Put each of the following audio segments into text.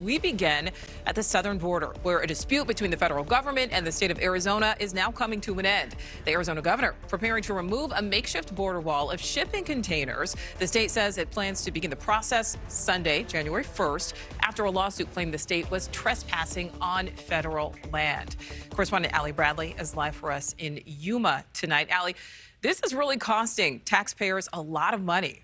We begin at the southern border, where a dispute between the federal government and the state of Arizona is now coming to an end. The Arizona governor preparing to remove a makeshift border wall of shipping containers. The state says it plans to begin the process Sunday, January 1st, after a lawsuit claimed the state was trespassing on federal land. Correspondent Allie Bradley is live for us in Yuma tonight. Allie, this is really costing taxpayers a lot of money.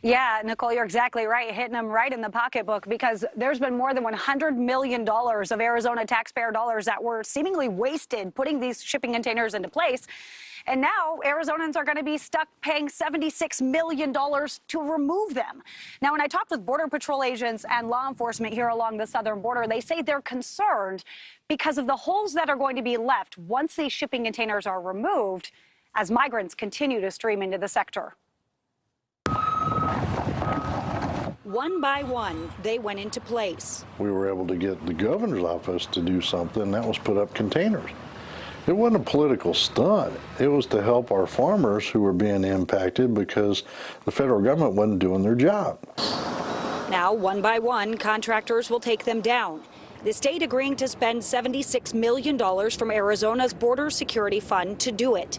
Yeah, Nicole, you're exactly right, hitting them right in the pocketbook, because there's been more than $100 million of Arizona taxpayer dollars that were seemingly wasted putting these shipping containers into place. And now Arizonans are going to be stuck paying $76 million to remove them. Now, when I talked with Border Patrol agents and law enforcement here along the southern border, they say they're concerned because of the holes that are going to be left once these shipping containers are removed as migrants continue to stream into the sector. One by one, they went into place. We were able to get the governor's office to do something, that was put up containers. It wasn't a political stunt. It was to help our farmers who were being impacted because the federal government wasn't doing their job. Now, one by one, contractors will take them down. The state agreeing to spend $76 million from Arizona's Border Security Fund to do it,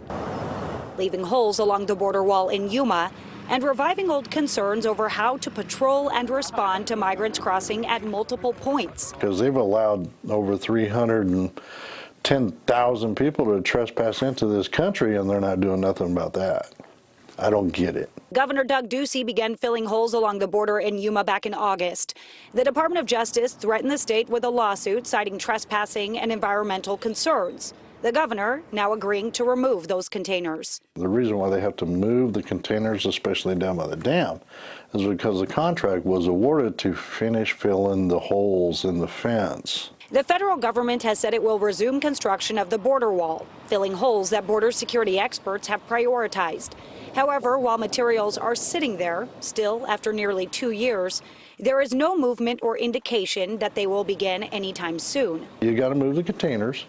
leaving holes along the border wall in Yuma and reviving old concerns over how to patrol and respond to migrants crossing at multiple points. Because they've allowed over 310,000 people to trespass into this country, and they're not doing nothing about that. I don't get it. Governor Doug Ducey began filling holes along the border in Yuma back in August. The Department of Justice threatened the state with a lawsuit citing trespassing and environmental concerns. The governor now agreeing to remove those containers. The reason why they have to move the containers, especially down by the dam, is because the contract was awarded to finish filling the holes in the fence. The federal government has said it will resume construction of the border wall, filling holes that border security experts have prioritized. However, while materials are sitting there, still after nearly 2 years, there is no movement or indication that they will begin anytime soon. You got to move the containers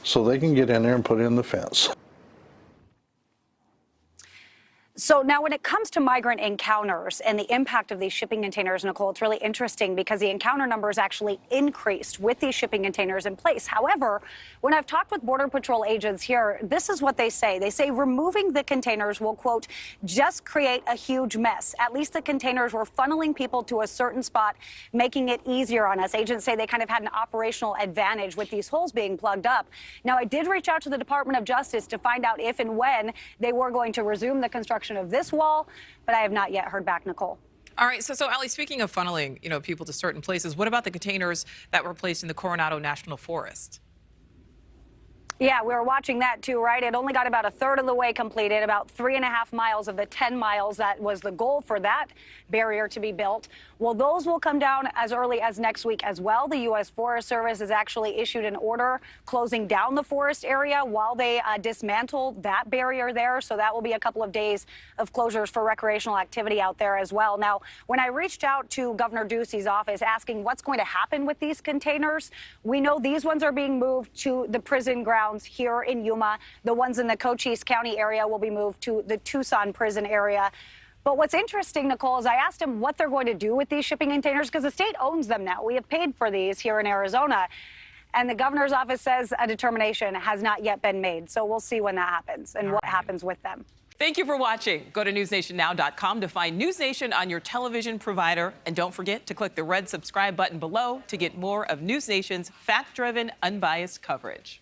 so they can get in there and put in the fence. So now when it comes to migrant encounters and the impact of these shipping containers, Nicole, it's really interesting because the encounter numbers actually increased with these shipping containers in place. However, when I've talked with Border Patrol agents here, this is what they say. They say removing the containers will, quote, just create a huge mess. At least the containers were funneling people to a certain spot, making it easier on us. Agents say they kind of had an operational advantage with these holes being plugged up. Now, I did reach out to the Department of Justice to find out if and when they were going to resume the construction of this wall, but I have not yet heard back, Nicole. All right, so Allie, speaking of funneling, people to certain places, what about the containers that were placed in the Coronado National Forest? Yeah, we were watching that too, right? It only got about a third of the way completed, about 3.5 miles of the 10 miles that was the goal for that barrier to be built. Well, those will come down as early as next week as well. The U.S. Forest Service has actually issued an order closing down the forest area while they dismantle that barrier there. So that will be a couple of days of closures for recreational activity out there as well. Now, when I reached out to Governor Ducey's office asking what's going to happen with these containers, we know these ones are being moved to the prison grounds here in Yuma. The ones in the Cochise County area will be moved to the Tucson prison area. But what's interesting, Nicole, is I asked him what they're going to do with these shipping containers because the state owns them now. We have paid for these here in Arizona. And the governor's office says a determination has not yet been made. So we'll see when that happens and what happens with them. Thank you for watching. Go to newsnationnow.com to find NewsNation on your television provider. And don't forget to click the red subscribe button below to get more of NewsNation's fact-driven, unbiased coverage.